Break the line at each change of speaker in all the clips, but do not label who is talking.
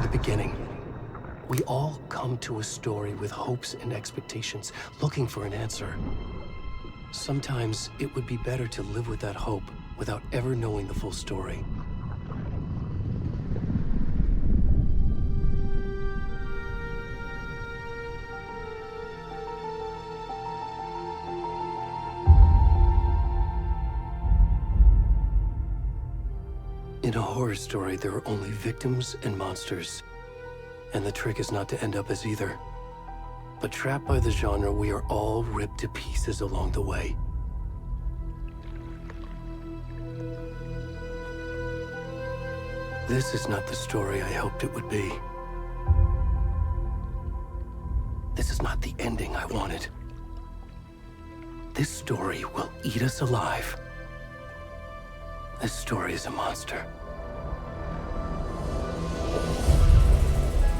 to the beginning. We all come to a story with hopes and expectations, looking for an answer. Sometimes it would be better to live with that hope without ever knowing the full story. In a horror story, there are only victims and monsters. And the trick is not to end up as either. But trapped by the genre, we are all ripped to pieces along the way. This is not the story I hoped it would be. This is not the ending I wanted. This story will eat us alive. This story is a monster.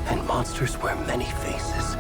And monsters wear many faces.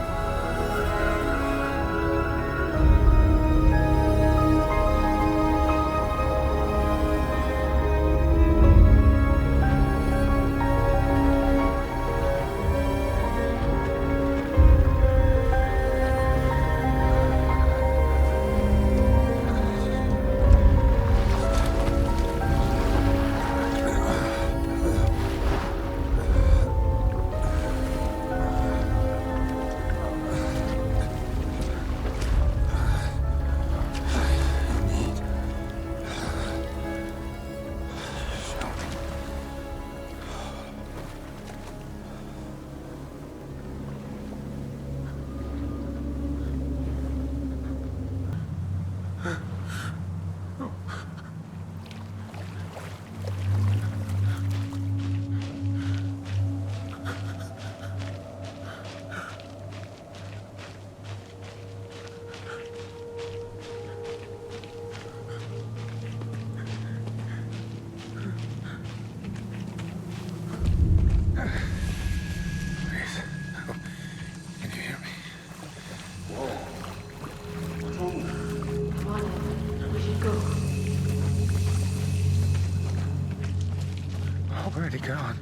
Where'd he gone?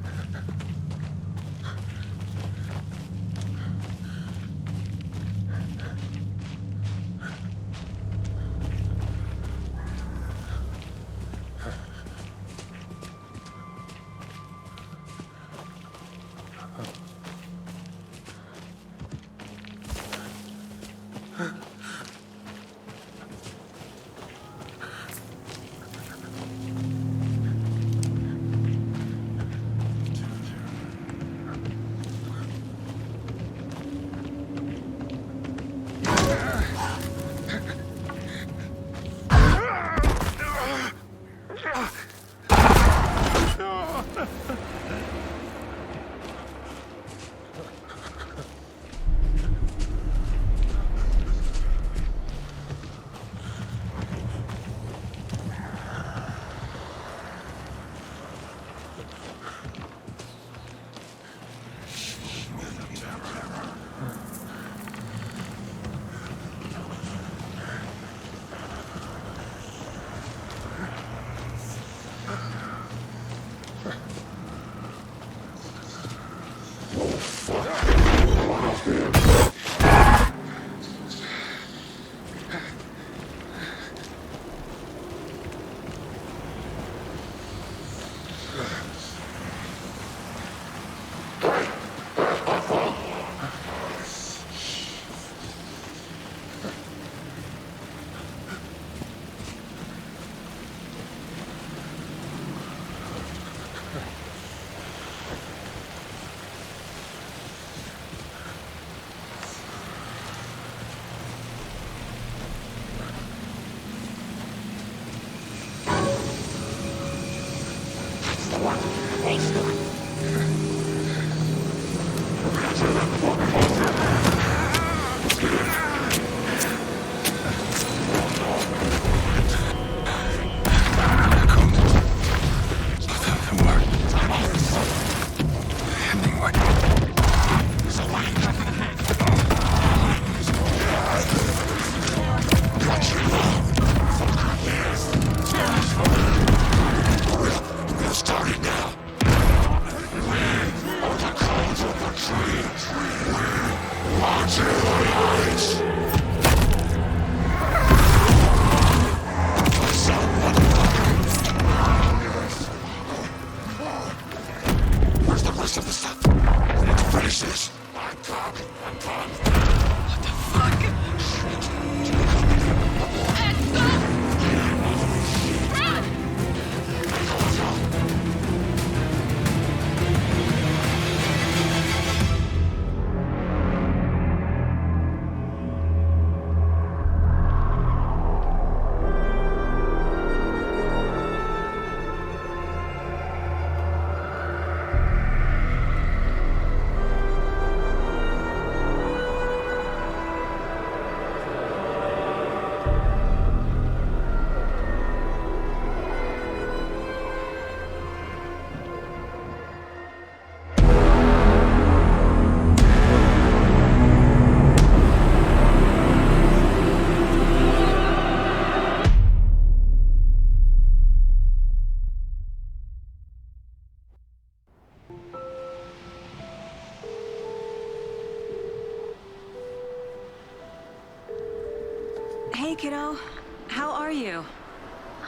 Starting now.
rest of the stuff. We need to finish this.
What the fuck? Ed, stop! Run!
Hey, kiddo. How are you?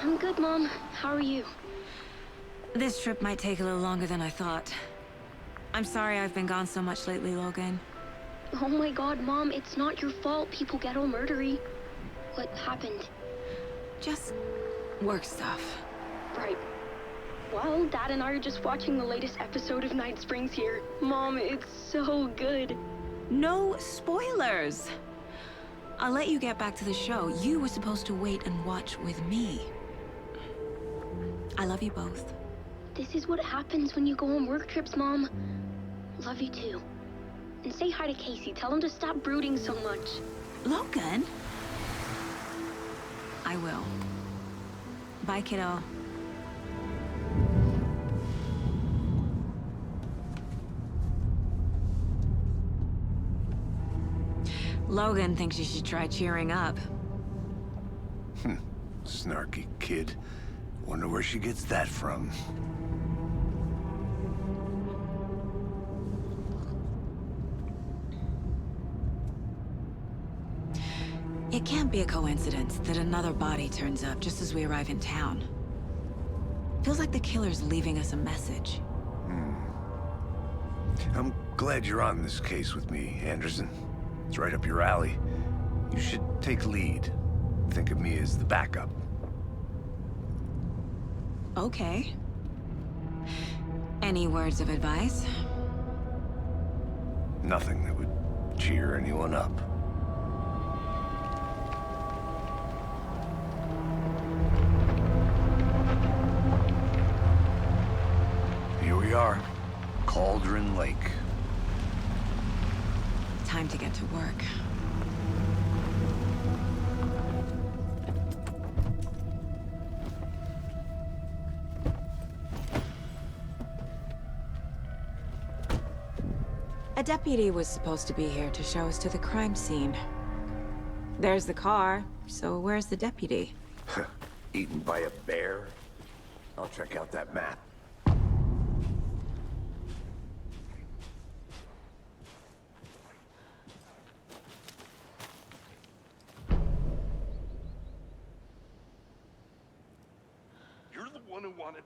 I'm good, Mom. How are you?
This trip might take a little longer than I thought. I'm sorry I've been gone so much lately, Logan.
Oh my god, Mom, it's not your fault people get all murdery. What happened?
Just work stuff.
Right. Well, Dad and I are just watching the latest episode of Night Springs here. Mom, it's so good.
No spoilers! I'll let you get back to the show. You were supposed to wait and watch with me. I love you both.
This is what happens when you go on work trips, Mom. Love you too. And say hi to Casey. Tell him to stop brooding so much.
Logan? I will. Bye, kiddo. Logan thinks you should try cheering up.
Snarky kid. Wonder where she gets that from.
It can't be a coincidence that another body turns up just as we arrive in town. Feels like the killer's leaving us a message.
I'm glad you're on this case with me, Anderson. It's right up your alley. You should take lead. Think of me as the backup.
Okay. Any words of advice?
Nothing that would cheer anyone up. Here we are. Cauldron Lake.
Time to get to work. A deputy was supposed to be here to show us to the crime scene. There's the car, so where's the deputy?
Eaten by a bear? I'll check out that map.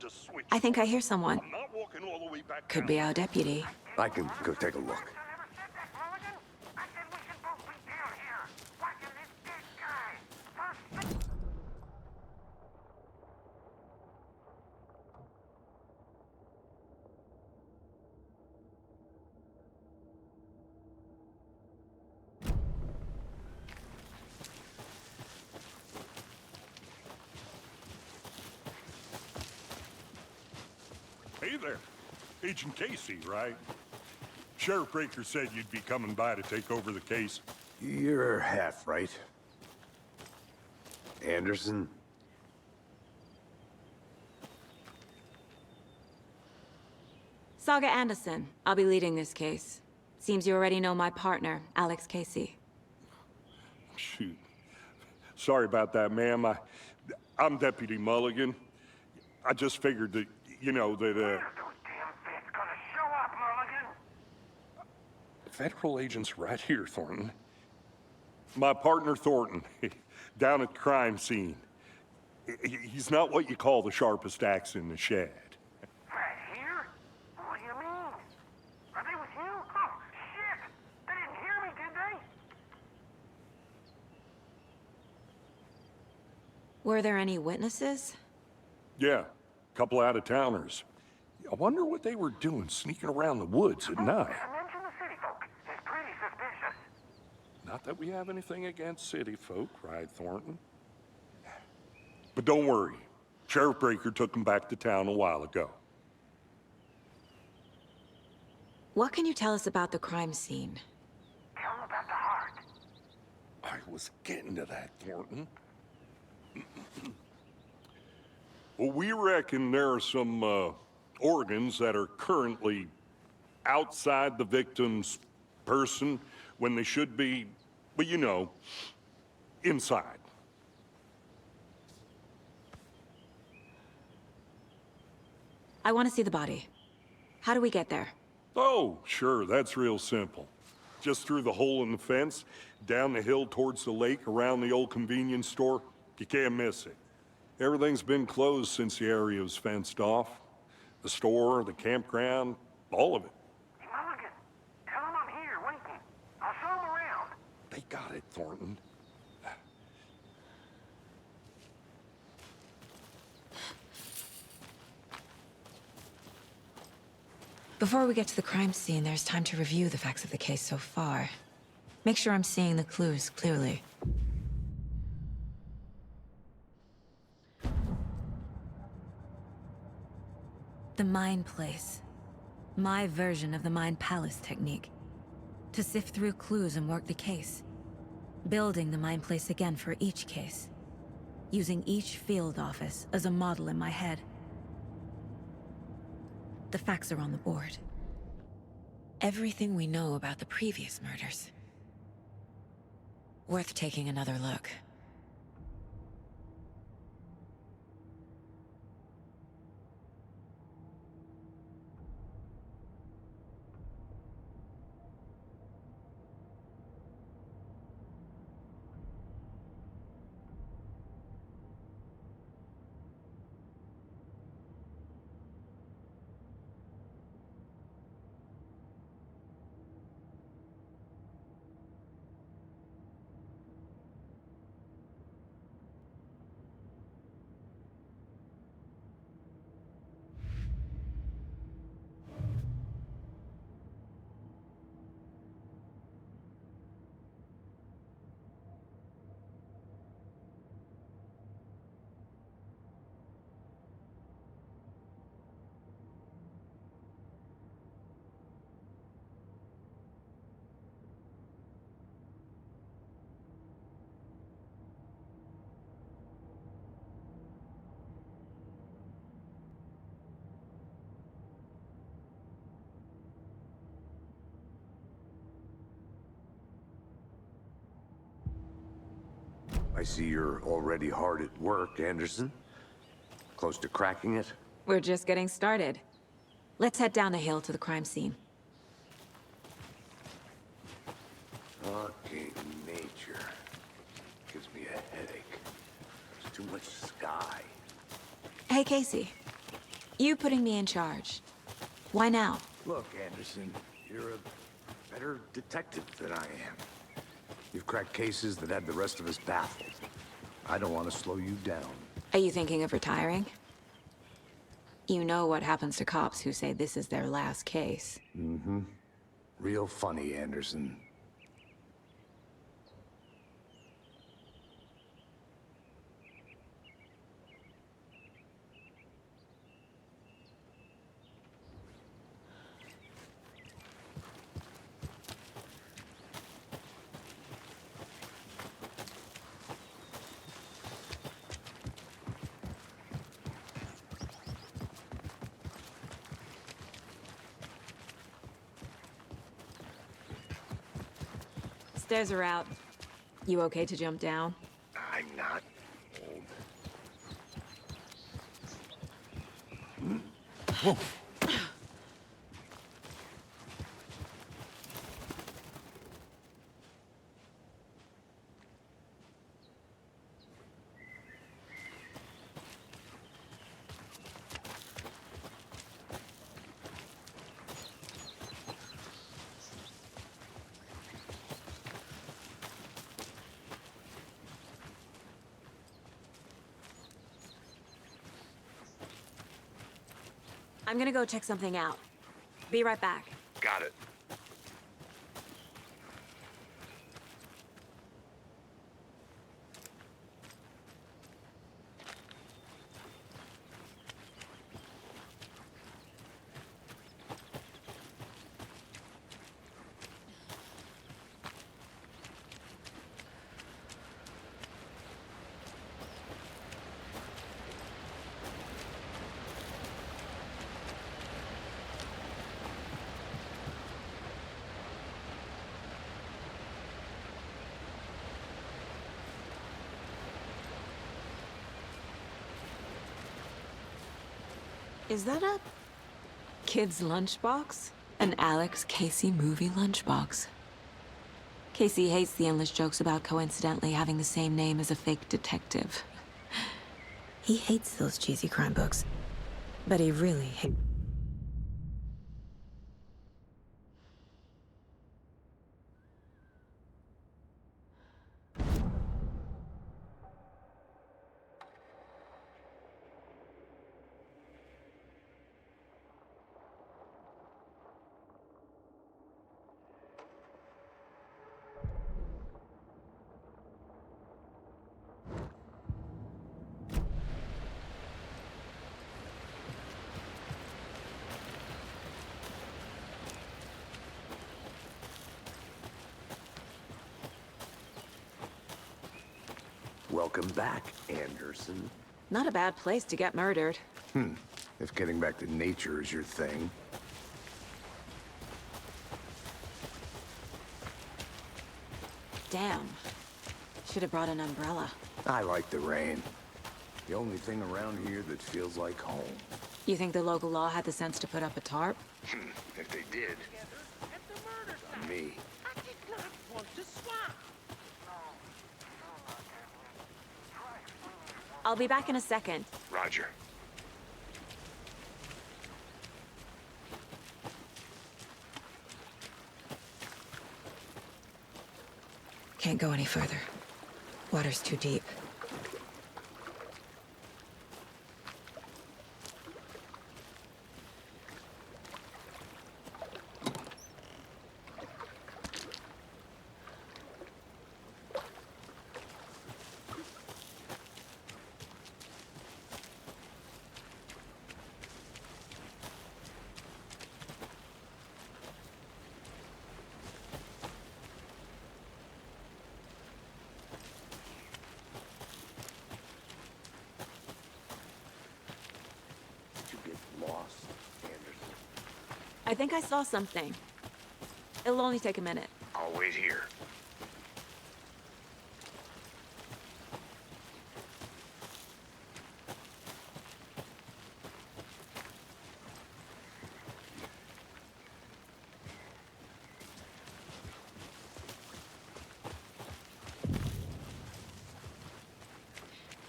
To switch.
I think I hear someone.
I'm not walking all the way back
Could
down.
be our deputy.
I can go take a look.
Hey there. Agent Casey, right? Sheriff Breaker said you'd be coming by to take over the case.
You're half right. Anderson?
Saga Anderson. I'll be leading this case. Seems you already know my partner, Alex Casey.
Shoot. Sorry about that, ma'am. I'm Deputy Mulligan. I just figured that, you know, that,
Those damn feds gonna show up, Mulligan.
Federal agents right here, Thornton. My partner, Thornton, down at the crime scene. He's not what you call the sharpest axe in the shed.
Right here? What do you mean?
Were there any witnesses?
Yeah, a couple out-of-towners. I wonder what they were doing sneaking around the woods at night.
Mention the city folk. It's pretty suspicious.
Not that we have anything against city folk, cried Thornton. But don't worry. Sheriff Breaker took them back to town a while ago.
What can you tell us about the crime scene?
Tell them about the heart.
I was getting to that, Thornton. Well, we reckon there are some organs that are currently outside the victim's person when they should be, well, you know, inside.
I want to see the body. How do we get there?
Oh, sure, that's real simple. Just through the hole in the fence, down the hill towards the lake, around the old convenience store. You can't miss it. Everything's been closed since the area was fenced off. The store, the campground, all of it.
Hey, Mulligan, tell them I'm here waiting. I'll show them around.
They got it, Thornton.
Before we get to the crime scene, there's time to review the facts of the case so far. Make sure I'm seeing the clues clearly. The Mind Place. My version of the Mind Palace technique. To sift through clues and work the case. Building the Mind Place again for each case. Using each field office as a model in my head. The facts are on the board. Everything we know about the previous murders. Worth taking another look.
I see you're already hard at work, Anderson. Close to cracking it?
We're just getting started. Let's head down the hill to the crime scene.
Okay, nature. Gives me a headache. There's too much sky.
Hey, Casey. You putting me in charge. Why now?
Look, Anderson, you're a better detective than I am. You've cracked cases that had the rest of us baffled. I don't want to slow you down.
Are you thinking of retiring? You know what happens to cops who say this is their last case.
Mm-hmm. Real funny, Anderson.
Stairs are out. You okay to jump down?
I'm not old.
I'm gonna go check something out. Be right back.
Got it.
Is that a kid's lunchbox? An Alex Casey movie lunchbox. Casey hates the endless jokes about coincidentally having the same name as a fake detective. He hates those cheesy crime books, but he really hates...
Welcome back, Anderson.
Not a bad place to get murdered.
If getting back to nature is your thing.
Damn. Should have brought an umbrella.
I like the rain. The only thing around here that feels like home.
You think the local law had the sense to put up a tarp?
If they did, on me.
I did not want to swap.
I'll be back in a second.
Roger.
Can't go any further. Water's too deep.
Lost, Anderson.
I think I saw something. It'll only take a minute.
I'll wait here.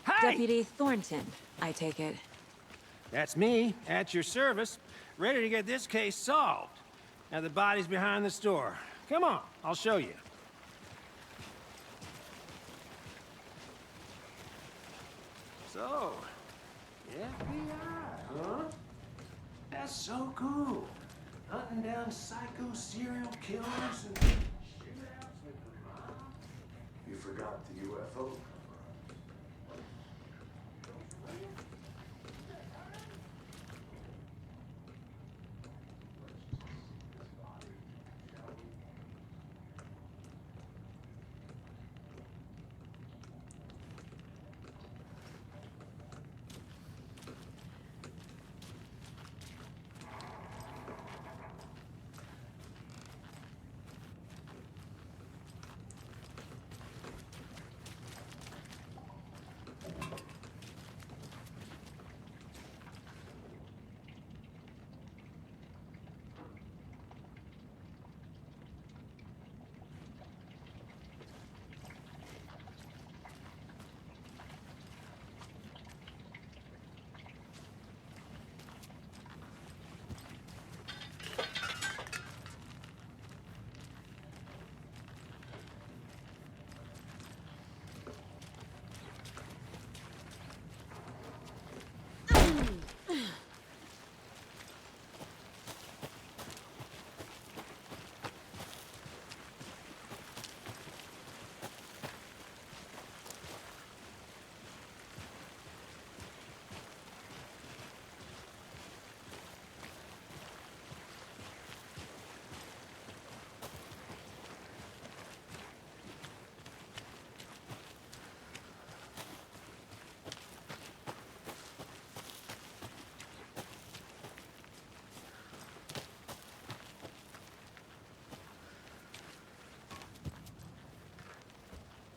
Hey!
Deputy Thornton, I take it.
That's me, at your service, ready to get this case solved. Now the body's behind the store. Come on, I'll show you. So, FBI, huh? That's so cool. Hunting down psycho serial killers and shootouts with the mob.
You forgot the UFO.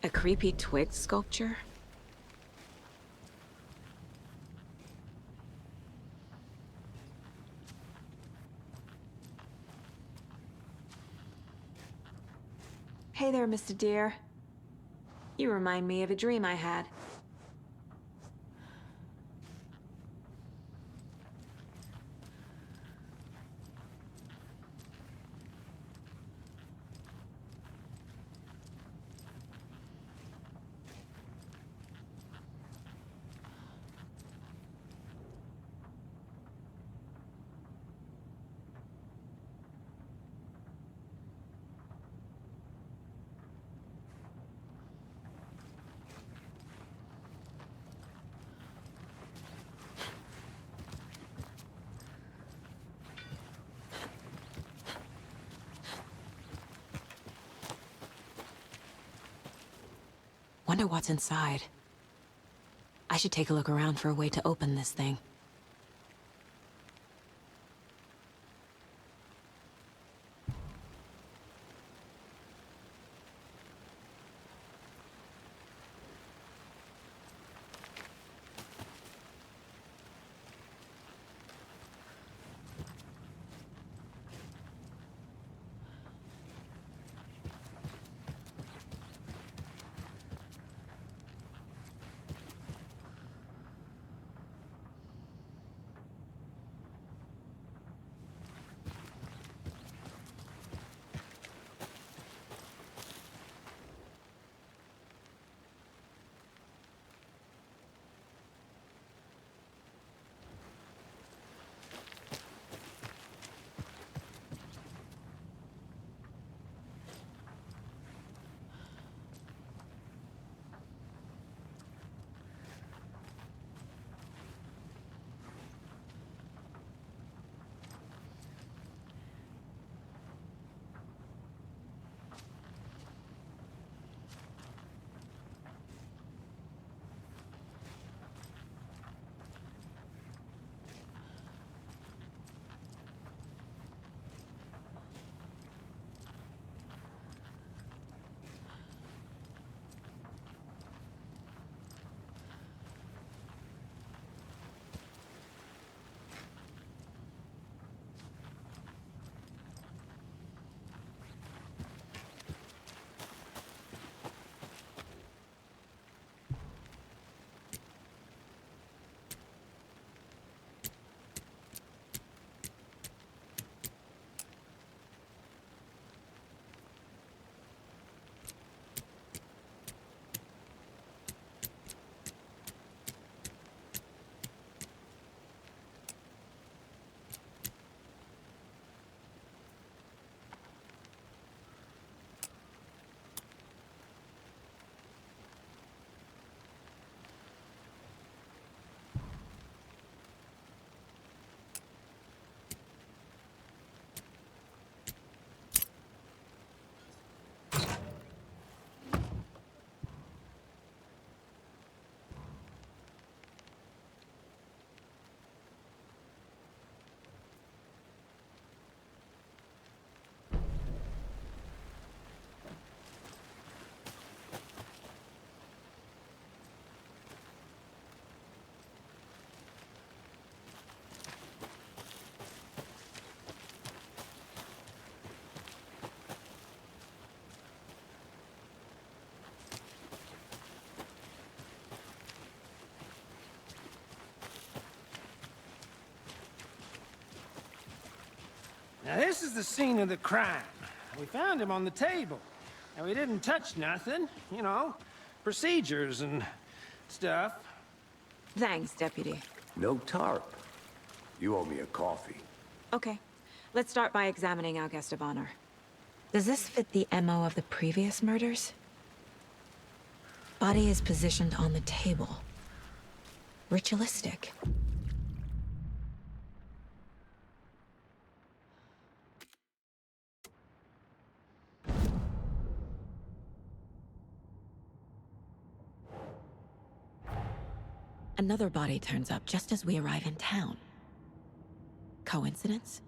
A creepy twig sculpture? Hey there, Mr. Deer. You remind me of a dream I had. Wonder what's inside. I should take a look around for a way to open this thing.
Now, this is the scene of the crime. We found him on the table. And we didn't touch nothing, you know, procedures and stuff.
Thanks, Deputy.
No tarp. You owe me a coffee.
Okay. Let's start by examining our guest of honor. Does this fit the MO of the previous murders? Body is positioned on the table. Ritualistic. Another body turns up just as we arrive in town. Coincidence?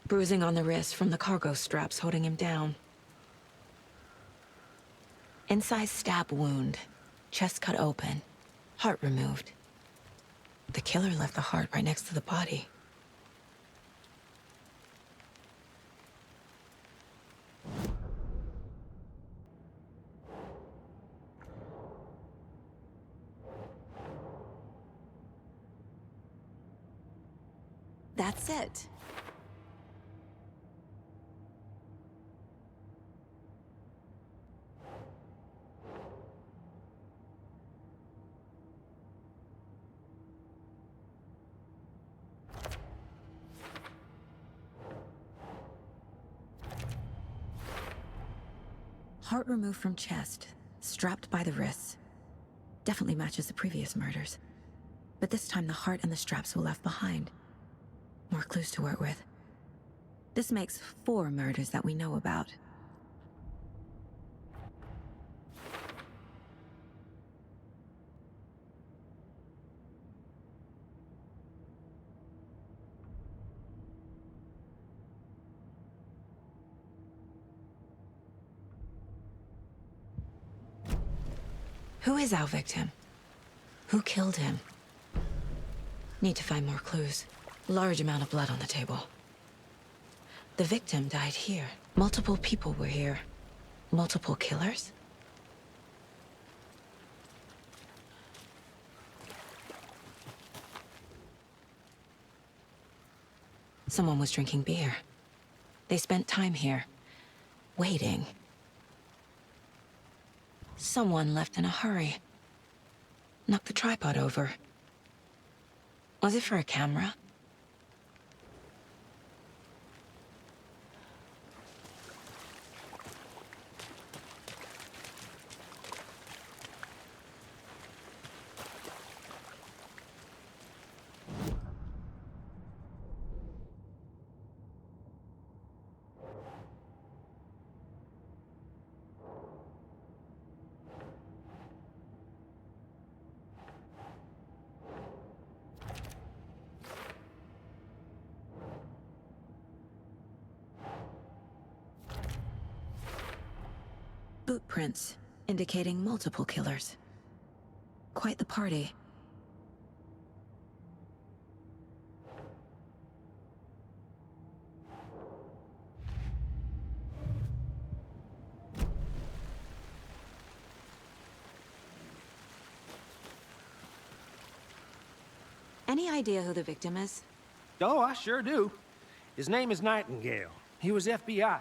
Bruising on the wrist from the cargo straps holding him down. Incised stab wound. Chest cut open. Heart removed. The killer left the heart right next to the body. That's it. Heart removed from chest, strapped by the wrists. Definitely matches the previous murders. But this time the heart and the straps were left behind. More clues to work with. This makes 4 murders that we know about. Who is our victim? Who killed him? Need to find more clues. Large amount of blood on the table. The victim died here. Multiple people were here. Multiple killers? Someone was drinking beer. They spent time here, waiting. Someone left in a hurry. Knocked the tripod over. Was it for a camera? Boot prints, indicating multiple killers. Quite the party. Any idea who the victim is?
Oh, I sure do. His name is Nightingale. He was FBI.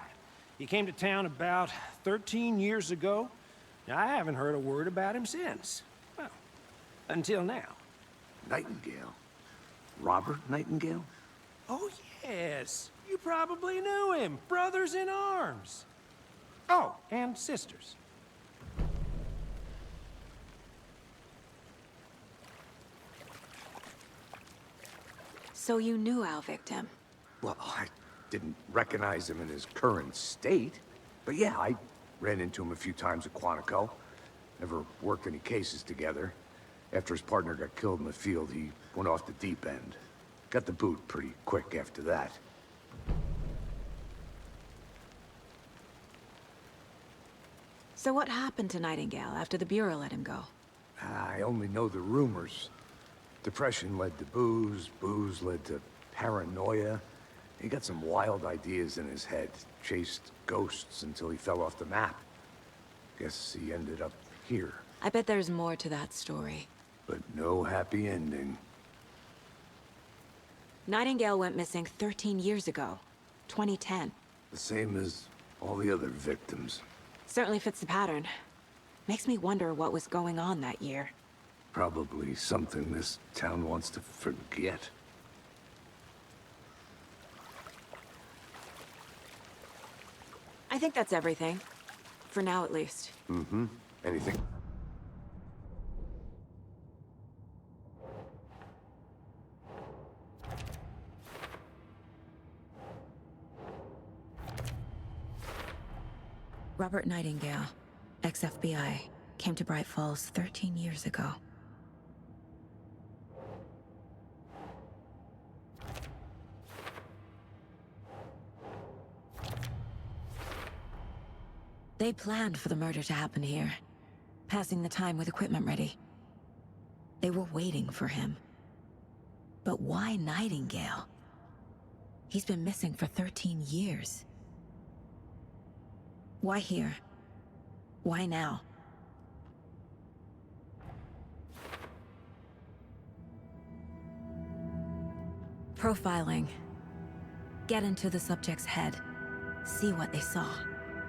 He came to town about 13 years ago. Now, I haven't heard a word about him since. Well, until now.
Nightingale? Robert Nightingale?
Oh, yes. You probably knew him. Brothers in arms. Oh, and sisters.
So you knew our victim?
Well, I didn't recognize him in his current state. But yeah, I ran into him a few times at Quantico. Never worked any cases together. After his partner got killed in the field, he went off the deep end. Got the boot pretty quick after that.
So what happened to Nightingale after the Bureau let him go?
I only know the rumors. Depression led to booze, booze led to paranoia. He got some wild ideas in his head, chased ghosts until he fell off the map. Guess he ended up here.
I bet there's more to that story.
But no happy ending.
Nightingale went missing 13 years ago, 2010.
The same as all the other victims.
Certainly fits the pattern. Makes me wonder what was going on that year.
Probably something this town wants to forget.
I think that's everything. For now, at least.
Mm-hmm. Anything?
Robert Nightingale, ex-FBI, came to Bright Falls 13 years ago. They planned for the murder to happen here, passing the time with equipment ready. They were waiting for him. But why Nightingale? He's been missing for 13 years. Why here? Why now? Profiling. Get into the subject's head. See what they saw.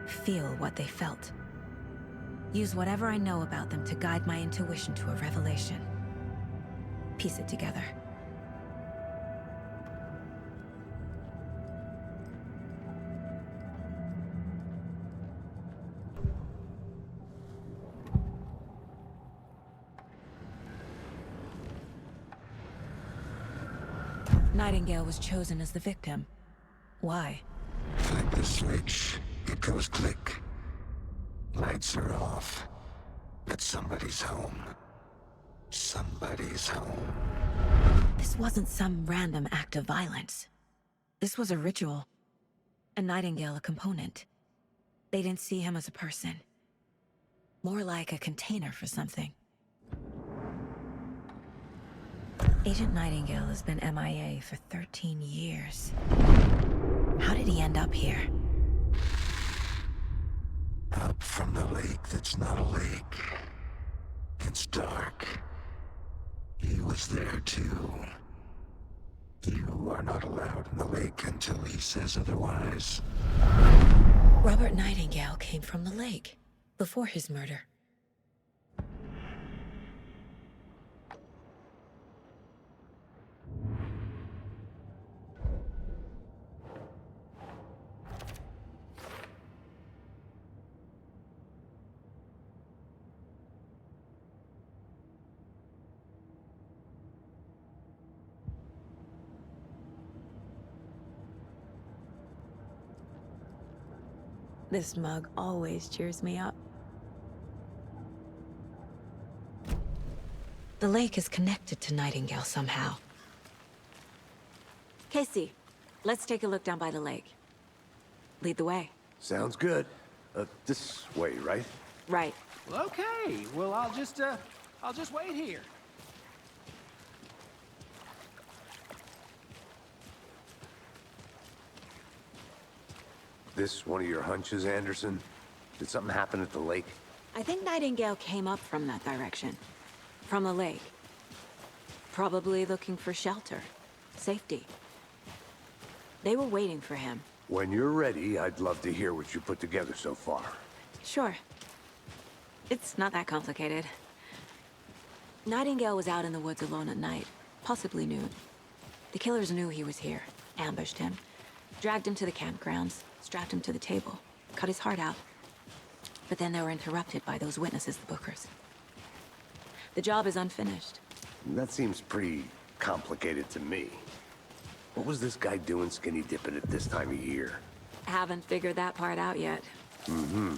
Feel what they felt. Use whatever I know about them to guide my intuition to a revelation. Piece it together. Nightingale was chosen as the victim. Why?
Flip the switch, it goes click. Lights are off. But somebody's home. Somebody's home.
This wasn't some random act of violence. This was a ritual. And Nightingale a component. They didn't see him as a person. More like a container for something. Agent Nightingale has been MIA for 13 years. How did he end up here?
Up from the lake that's not a lake. It's dark. He was there too. You are not allowed in the lake until he says otherwise.
Robert Nightingale came from the lake, before his murder. This mug always cheers me up. The lake is connected to Nightingale somehow. Casey, let's take a look down by the lake. Lead the way.
Sounds good. This way, right?
Right.
Well, okay. Well, I'll just wait here.
This one of your hunches, Anderson? Did something happen at the lake?
I think Nightingale came up from that direction. From the lake. Probably looking for shelter. Safety. They were waiting for him.
When you're ready, I'd love to hear what you put together so far.
Sure. It's not that complicated. Nightingale was out in the woods alone at night, possibly noon. The killers knew he was here, ambushed him, dragged him to the campgrounds, strapped him to the table, cut his heart out. But then they were interrupted by those witnesses, the Bookers. The job is unfinished.
That seems pretty complicated to me. What was this guy doing skinny dipping at this time of year?
Haven't figured that part out yet.
Mm-hmm.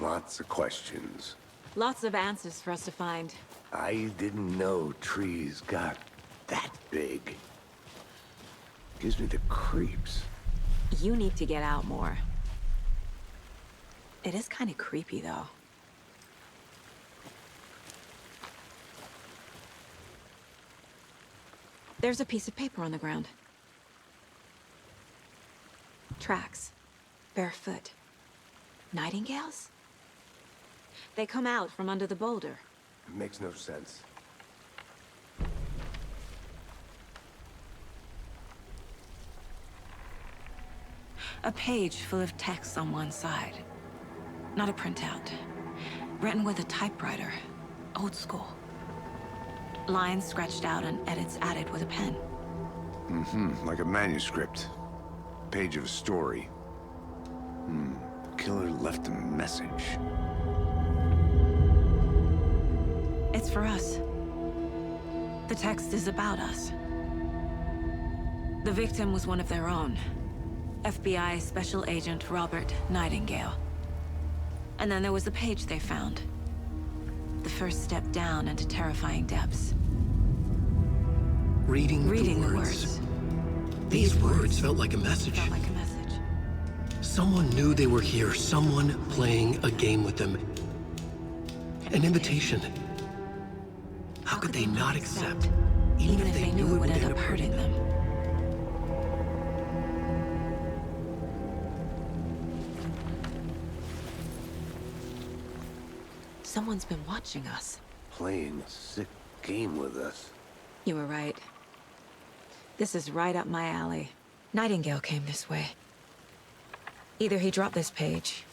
Lots of questions.
Lots of answers for us to find.
I didn't know trees got that big. Gives me the creeps.
You need to get out more. It is kind of creepy, though. There's a piece of paper on the ground. Tracks. Barefoot. Nightingales? They come out from under the boulder.
It makes no sense.
A page full of text on one side. Not a printout. Written with a typewriter. Old school. Lines scratched out and edits added with a pen.
Mm-hmm, like a manuscript. Page of a story. Killer left a message.
It's for us. The text is about us. The victim was one of their own. FBI Special Agent Robert Nightingale. And then there was the page they found. The first step down into terrifying depths.
Reading the words. These words felt like a message.
Felt like a message.
Someone knew they were here, someone playing a game with them. An invitation. How could they not accept, even if they knew it would end up hurting them?
Someone's been watching us.
Playing a sick game with us.
You were right. This is right up my alley. Nightingale came this way. Either he dropped this page,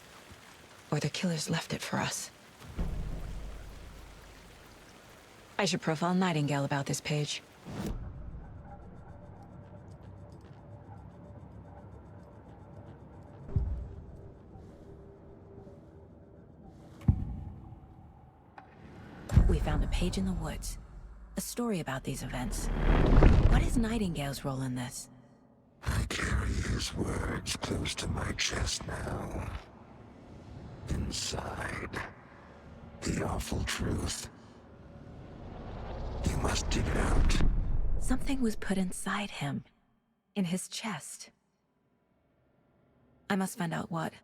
or the killers left it for us. I should profile Nightingale about this page. We found a page in the woods. A story about these events. What is Nightingale's role in this?
I carry his words close to my chest now. Inside, the awful truth. You must dig it out.
Something was put inside him. In his chest. I must find out what.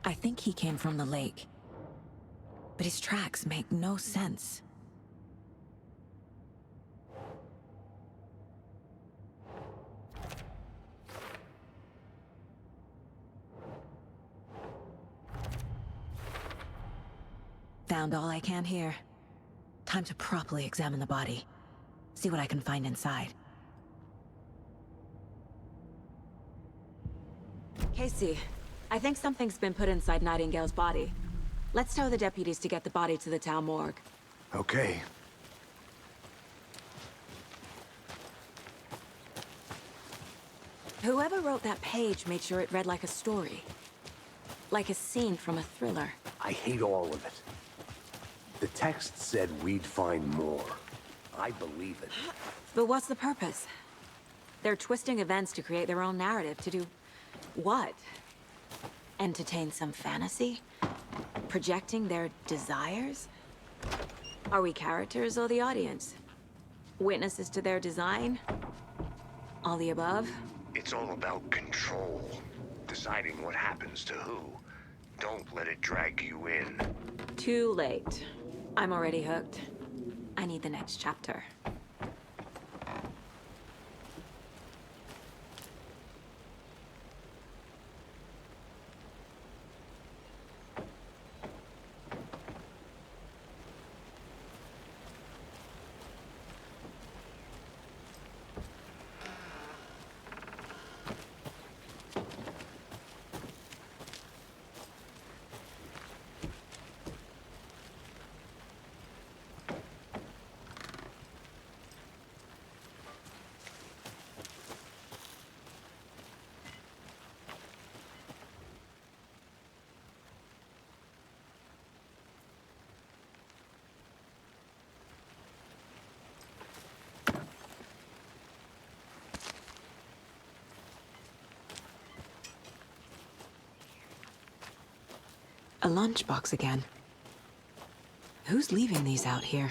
I think he came from the lake. But his tracks make no sense. Found all I can here. Time to properly examine the body. See what I can find inside. Casey, I think something's been put inside Nightingale's body. Let's tell the deputies to get the body to the town morgue.
Okay.
Whoever wrote that page made sure it read like a story. Like a scene from a thriller.
I hate all of it. The text said we'd find more. I believe it.
But what's the purpose? They're twisting events to create their own narrative. To do what? Entertain some fantasy? Projecting their desires? Are we characters or the audience? Witnesses to their design? All the above?
It's all about control. Deciding what happens to who. Don't let it drag you in.
Too late. I'm already hooked. I need the next chapter. A lunchbox again. Who's leaving these out here?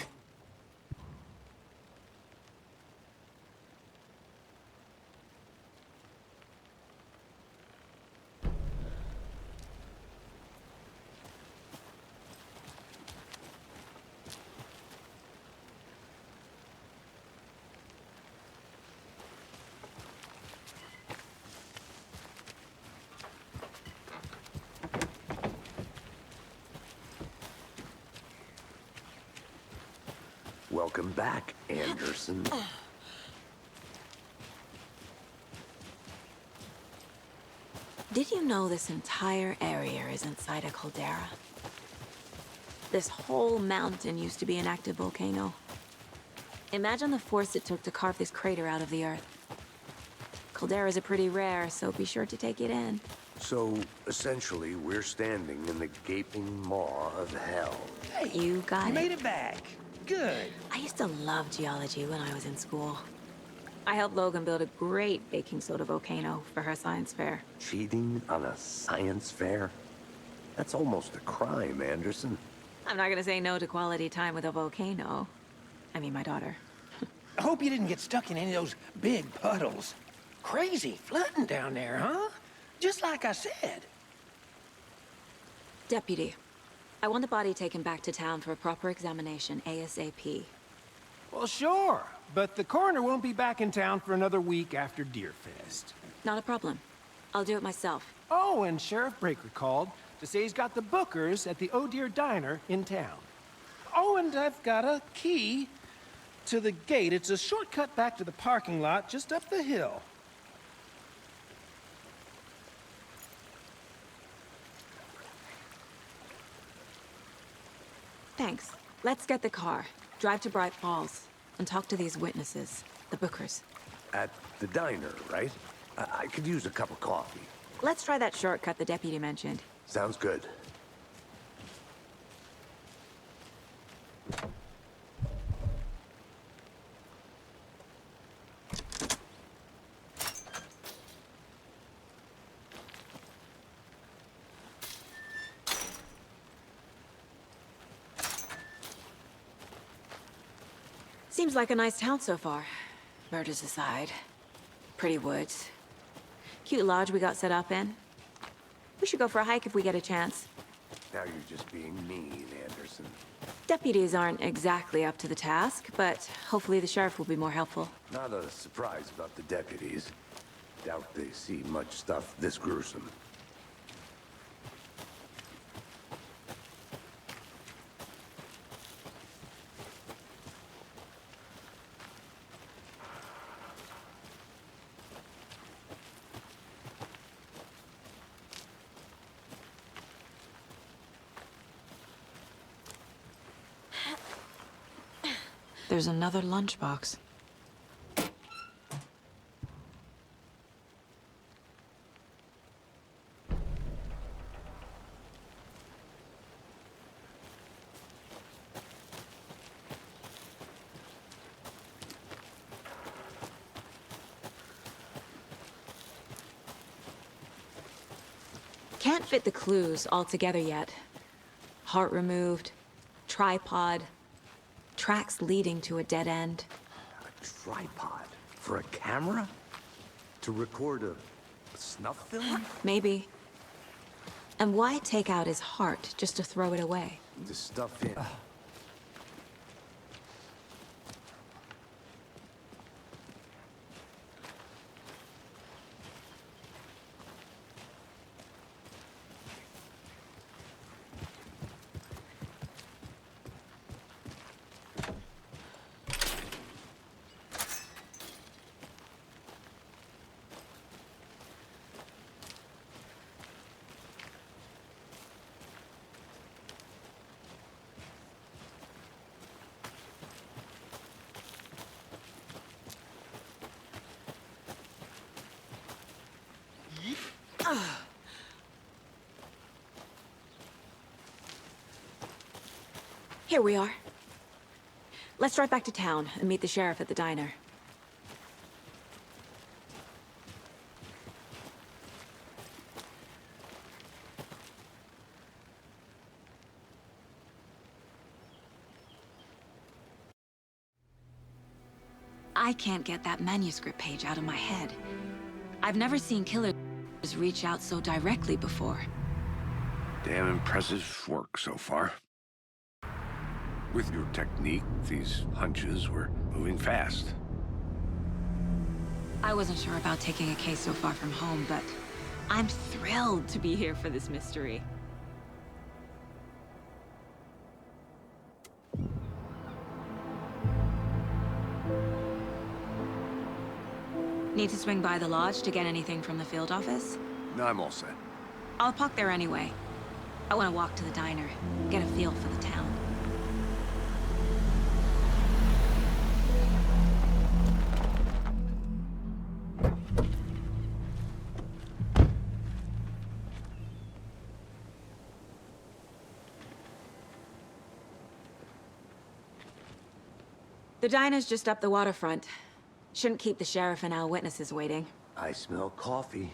Welcome back, Anderson.
Did you know this entire area is inside a caldera? This whole mountain used to be an active volcano. Imagine the force it took to carve this crater out of the earth. Calderas are pretty rare, so be sure to take it in.
So, essentially, we're standing in the gaping maw of hell.
Hey,
You got
you
it.
made it back. Good.
I used to love geology when I was in school. I helped Logan build a great baking soda volcano for her science fair.
Cheating on a science fair? That's almost a crime, Anderson.
I'm not gonna say no to quality time with a volcano. I mean, my daughter.
I hope you didn't get stuck in any of those big puddles. Crazy flooding down there, huh? Just like I said.
Deputy, I want the body taken back to town for a proper examination ASAP.
Well, sure. But the coroner won't be back in town for another week after Deerfest.
Not a problem. I'll do it myself.
Oh, and Sheriff Breaker called to say he's got the bookers at the Oh Dear Diner in town. Oh, and I've got a key to the gate. It's a shortcut back to the parking lot just up the hill.
Thanks. Let's get the car, drive to Bright Falls, and talk to these witnesses, the bookers.
At the diner, right? I could use a cup of coffee.
Let's try that shortcut the deputy mentioned.
Sounds good.
Seems like a nice town so far. Murders aside. Pretty woods. Cute lodge we got set up in. We should go for a hike if we get a chance.
Now you're just being mean, Anderson.
Deputies aren't exactly up to the task, but hopefully the sheriff will be more helpful.
Not a surprise about the deputies. Doubt they see much stuff this gruesome.
There's another lunchbox. Can't fit the clues all together yet. Heart removed, tripod, tracks leading to a dead end.
A tripod? For a camera? To record a snuff film?
Maybe. And why take out his heart just to throw it away?
To stuff in.
Here we are. Let's drive back to town and meet the sheriff at the diner. I can't get that manuscript page out of my head. I've never seen killers reach out so directly before.
Damn impressive work so far. With your technique, these hunches were moving fast.
I wasn't sure about taking a case so far from home, but I'm thrilled to be here for this mystery. Need to swing by the lodge to get anything from the field office?
No, I'm all set.
I'll park there anyway. I want to walk to the diner, get a feel for the town.
The diner's just up the waterfront. Shouldn't keep the sheriff and our witnesses waiting.
I smell coffee.